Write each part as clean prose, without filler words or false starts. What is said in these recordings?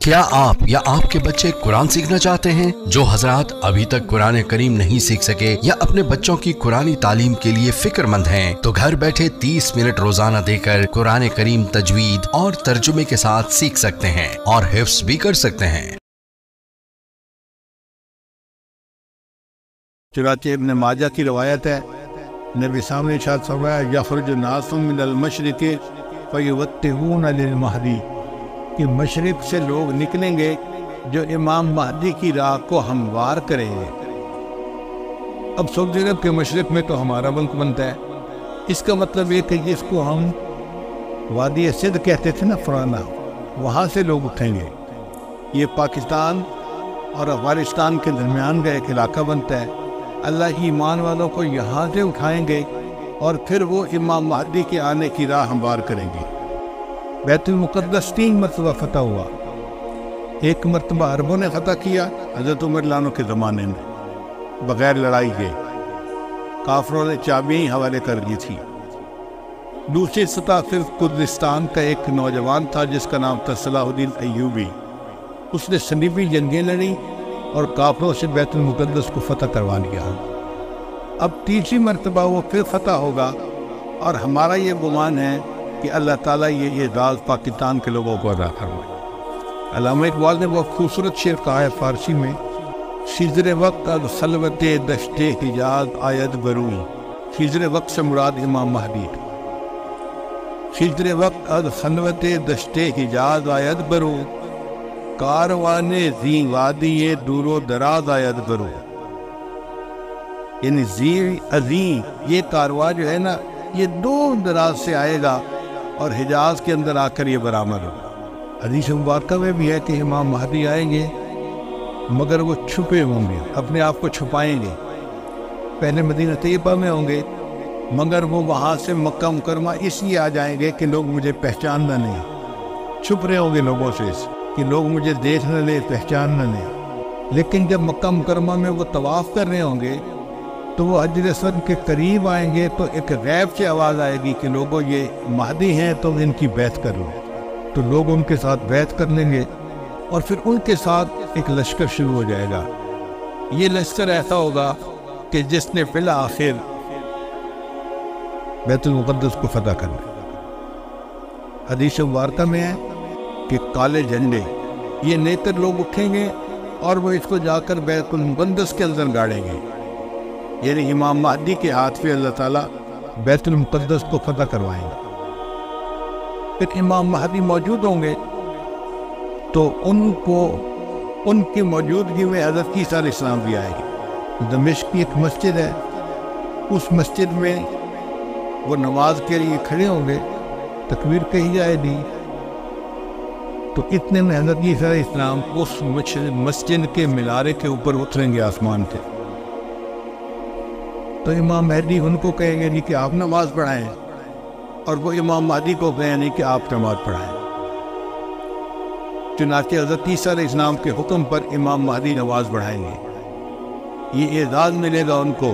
کیا آپ یا آپ کے بچے قرآن سیکھنا چاہتے ہیں؟ جو حضرات ابھی تک قرآن کریم نہیں سیکھ سکے یا اپنے بچوں کی قرآنی تعلیم کے لیے فکر مند ہیں تو گھر بیٹھے 30 منٹ روزانہ دے کر قرآن کریم تجوید اور ترجمے کے ساتھ سیکھ سکتے ہیں اور حفظ بھی کر سکتے ہیں۔ چنانچہ ابن ماجہ کی روایت ہے، نبی سامنے ارشاد فرمایا یخرج الناس من المشرق فیوتہون للمہدی، کہ مشرق سے لوگ نکلیں گے جو امام مہدی کی راہ کو ہموار کریں گے۔ اب سعودی عرب کے مشرق میں تو ہمارا ملک بنتا ہے، اس کا مطلب یہ کہ جس کو ہم وادی سندھ کہتے تھے نا پرانا، وہاں سے لوگ اٹھیں گے۔ یہ پاکستان اور افغانستان کے درمیان کا ایک علاقہ بنتا ہے۔ اللہ کی ایمان والوں کو یہاں سے اٹھائیں گے اور پھر وہ امام مہدی کے آنے کی راہ ہموار کریں گے۔ بیت المقدس 3 مرتبہ فتح ہوا۔ ایک مرتبہ عربوں نے فتح کیا حضرت عمر لانو کے زمانے میں بغیر لڑائی کے، کافروں نے چابیاں ہی حوالے کر دی تھی۔ دوسری سطح صرف کردستان کا ایک نوجوان تھا جس کا نام تھا صلاح الدین ایوبی، اس نے صلیبی جنگیں لڑیں اور کافروں سے بیت المقدس کو فتح کروا لیا۔ اب تیسری مرتبہ وہ پھر فتح ہوگا، اور ہمارا یہ گمان ہے کہ اللہ تعالیٰ یہ اعزاز پاکستان کے لوگوں کو عطا فرمائے۔ علامہ اقبال نے بہت خوبصورت شعر کہا ہے فارسی میں، خضر وقت از خلوت دشت حجاز آید برو، خضر وقت سے مراد امام مہدی، خضر وقت از خلوت دشت حجاز آید برو، کاروان زی وادی دور و دراز آید برو، یعنی زی عظیم یہ کارواں جو ہے نا یہ دور دراز سے آئے گا اور حجاز کے اندر آ کر یہ برآمد ہوگا۔ حدیث مبارکہ میں بھی ہے کہ امام مہدی آئیں گے مگر وہ چھپے ہوں گے، اپنے آپ کو چھپائیں گے۔ پہلے مدینہ طیبہ میں ہوں گے مگر وہ وہاں سے مکہ مکرمہ اس لیے آ جائیں گے کہ لوگ مجھے پہچاننا نہیں، چھپ رہے ہوں گے لوگوں سے کہ لوگ مجھے دیکھ نہ لیں، پہچان نہ لیں۔ لیکن جب مکہ مکرمہ میں وہ طواف کر رہے ہوں گے تو وہ حجر اسود کے قریب آئیں گے تو ایک غیب سے آواز آئے گی کہ لوگوں یہ مہدی ہیں تو ان کی بیعت کر لو، تو لوگ ان کے ساتھ بیعت کر لیں گے اور پھر ان کے ساتھ ایک لشکر شروع ہو جائے گا۔ یہ لشکر ایسا ہوگا کہ جس نے بالآخر بیت المقدس کو فتح کرنا۔ حدیث مبارکہ میں ہے کہ کالے جھنڈے یہ نیتر لوگ اٹھیں گے اور وہ اس کو جا کر بیت المقدس کے اندر گاڑیں گے، یعنی امام مہدی کے ہاتھ پہ اللہ تعالیٰ بیت المقدس کو فتح کروائیں گے۔ پھر امام مہدی موجود ہوں گے تو ان کی موجودگی میں حضرت عیسیٰ علیہ السلام بھی آئے گے۔ دمشق کی ایک مسجد ہے، اس مسجد میں وہ نماز کے لیے کھڑے ہوں گے، تکبیر کہی جائے گی تو اتنے میں حضرت عیسیٰ علیہ السلام اس مسجد کے مینارے کے اوپر اتریں گے آسمان سے، تو امام مہدی ان کو کہیں گے نہیں کہ آپ نماز پڑھائیں، اور وہ امام مہدی کو کہیں نہیں کہ آپ نماز پڑھائیں۔ چنانچہ حضرت عیسیٰ علیہ السلام کے حکم پر امام مہدی نماز پڑھائیں گے۔ یہ اعزاز ملے گا ان کو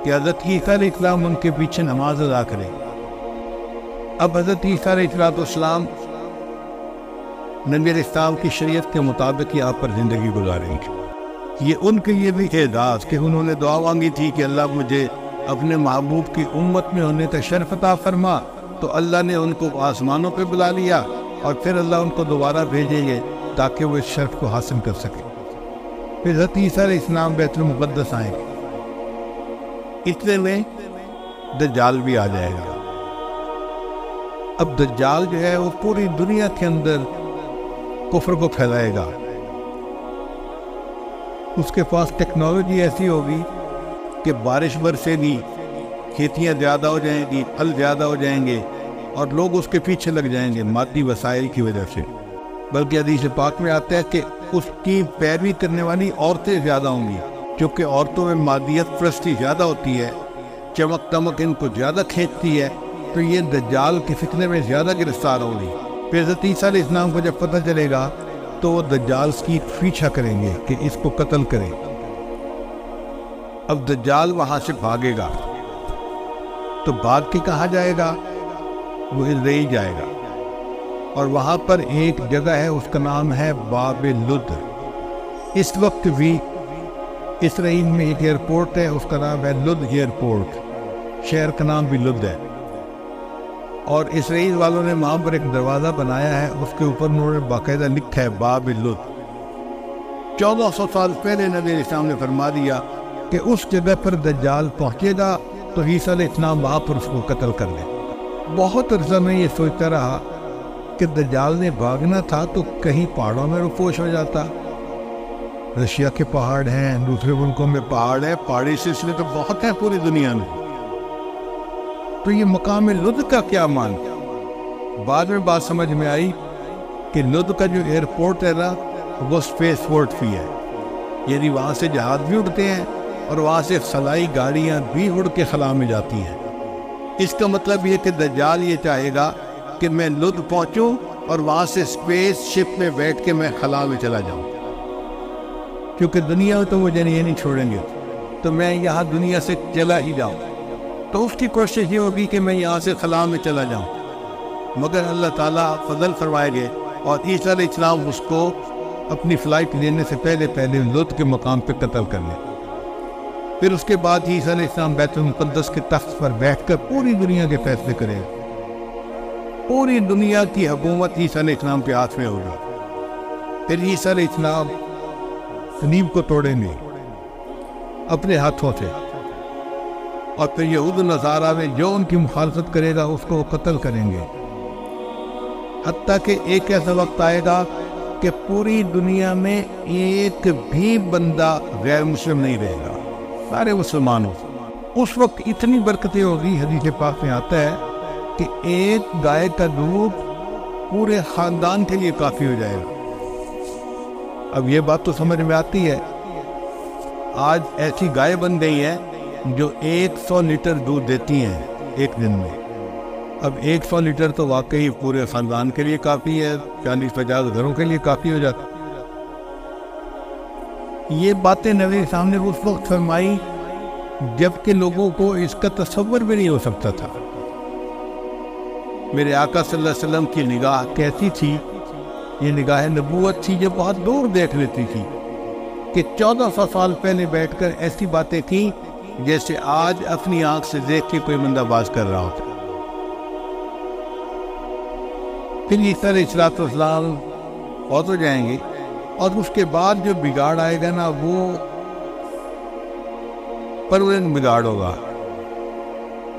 کہ حضرت عیسیٰ علیہ السلام ان کے پیچھے نماز ادا کریں۔ اب حضرت عیسیٰ علیہ السلام نبی علیہ السلام کی شریعت کے مطابق یہاں پر زندگی گزاریں گے۔ یہ ان کے لیے بھی اعزاز کہ انہوں نے دعا مانگی تھی کہ اللہ مجھے اپنے محبوب کی امت میں ہونے کا شرف عطا فرما، تو اللہ نے ان کو آسمانوں پہ بلا لیا اور پھر اللہ ان کو دوبارہ بھیجیں گے تاکہ وہ اس شرف کو حاصل کر سکے۔ پھر حضرت عیسیٰ علیہ السلام بیت المقدس آئیں گے، اتنے میں دجال بھی آ جائے گا۔ اب دجال جو ہے وہ پوری دنیا کے اندر کفر کو پھیلائے گا۔ اس کے پاس ٹیکنالوجی ایسی ہوگی کہ بارش برسے گی، کھیتیاں زیادہ ہو جائیں گی، پھل زیادہ ہو جائیں گے اور لوگ اس کے پیچھے لگ جائیں گے مادی وسائل کی وجہ سے۔ بلکہ حدیث پاک میں آتا ہے کہ اس کی پیروی کرنے والی عورتیں زیادہ ہوں گی، کیونکہ عورتوں میں مادیت پرستی زیادہ ہوتی ہے، چمک دمک ان کو زیادہ کھینچتی ہے، تو یہ دجال کے فتنے میں زیادہ گرفتار ہوں گی۔ پھر حضرت عیسیٰ علیہ السلام کو جب پتہ چلے گا تو وہ دجال کی پیچھا کریں گے کہ اس کو قتل کریں۔ اب دجال وہاں سے بھاگے گا تو بھاگ کے کہاں جائے گا؟ وہ اسرائیل جائے گا۔ اور وہاں پر ایک جگہ ہے اس کا نام ہے باب لد۔ اس وقت بھی اسرائیل میں ایک ایئرپورٹ ہے، اس کا نام ہے لد ایئرپورٹ، شہر کا نام بھی لد ہے، اور اسرائیل والوں نے وہاں پر ایک دروازہ بنایا ہے، اس کے اوپر انہوں نے باقاعدہ لکھا ہے باب لد۔ 1400 سال پہلے نبی علیہ السلام نے فرما دیا کہ اس جگہ پر دجال پہنچے گا تو عیسیٰ علیہ السلام وہاں پر اس کو قتل کر لیں۔ بہت عرصہ میں یہ سوچتا رہا کہ دجال نے بھاگنا تھا تو کہیں پہاڑوں میں رفوش ہو جاتا۔ رشیا کے پہاڑ ہیں، دوسرے ملکوں میں پہاڑ ہیں، پہاڑی سلسلے تو بہت ہیں پوری دنیا میں، تو یہ مقام لد کا کیا مان؟ بعد میں بات سمجھ میں آئی کہ لد کا جو ایئرپورٹ ہے نا وہ سپیس پورٹ بھی ہے، یعنی وہاں سے جہاز بھی اڑتے ہیں اور وہاں سے خلائی گاڑیاں بھی اڑ کے خلا میں جاتی ہیں۔ اس کا مطلب یہ کہ دجال یہ چاہے گا کہ میں لد پہنچوں اور وہاں سے سپیس شپ میں بیٹھ کے میں خلا میں چلا جاؤں، کیونکہ دنیا تو مجھے یہ نہیں چھوڑیں گے، تو میں یہاں دنیا سے چلا ہی جاؤں۔ تو اس کی کوشش یہ ہوگی کہ میں یہاں سے خلا میں چلا جاؤں، مگر اللہ تعالیٰ فضل فرمائے گے اور عیسیٰ علیہ السلام اس کو اپنی فلائٹ لینے سے پہلے لد کے مقام پہ قتل کر لیں۔ پھر اس کے بعد عیسیٰ علیہ السلام بیت المقدس کے تخت پر بیٹھ کر پوری دنیا کے فیصلے کریں گے، پوری دنیا کی حکومت عیسیٰ علیہ السلام کے ہاتھ میں ہوگی۔ پھر عیسیٰ علیہ السلام صلیب کو توڑیں گے اپنے ہاتھوں سے، اور پھر یہود و نصارہ میں جو ان کی مخالفت کرے گا اس کو وہ قتل کریں گے، حتیٰ کہ ایک ایسا وقت آئے گا کہ پوری دنیا میں ایک بھی بندہ غیر مسلم نہیں رہے گا، سارے مسلمان ہو۔ اس وقت اتنی برکتیں ہوگی، حدیث پاک میں آتا ہے کہ ایک گائے کا دودھ پورے خاندان کے لیے کافی ہو جائے گا۔ اب یہ بات تو سمجھ میں آتی ہے، آج ایسی گائے بن گئی ہیں جو 100 لیٹر دودھ دیتی ہیں ایک دن میں۔ اب 100 لیٹر تو واقعی پورے خاندان کے لیے کافی ہے، 40-50 گھروں کے لیے کافی ہو جاتا۔ یہ باتیں نبی سامنے اس وقت فرمائی جب کہ لوگوں کو اس کا تصور بھی نہیں ہو سکتا تھا۔ میرے آقا صلی اللہ علیہ وسلم کی نگاہ کیسی تھی؟ یہ نگاہ نبوت تھی جو بہت دور دیکھ لیتی تھی، کہ 1400 سال پہلے بیٹھ کر ایسی باتیں کی جیسے آج اپنی آنکھ سے دیکھ کے کوئی بندہ باز کر رہا ہوتا۔ پھر عیسیٰ علیہ السلام فوت ہو جائیں گے، اور اس کے بعد جو بگاڑ آئے گا نا وہ پرورن بگاڑ ہوگا،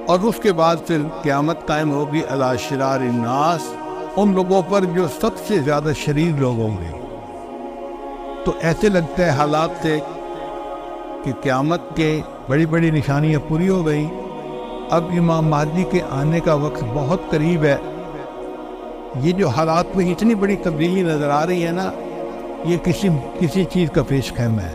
اور اس کے بعد پھر قیامت قائم ہوگی علی شرار الناس، ان لوگوں پر جو سب سے زیادہ شریر لوگ ہوں گے۔ تو ایسے لگتا ہے حالات سے کہ قیامت کے بڑی بڑی نشانیاں پوری ہو گئی، اب امام مہدی کے آنے کا وقت بہت قریب ہے۔ یہ جو حالات میں اتنی بڑی تبدیلی نظر آ رہی ہے نا، یہ کسی چیز کا پیش خیمہ ہے۔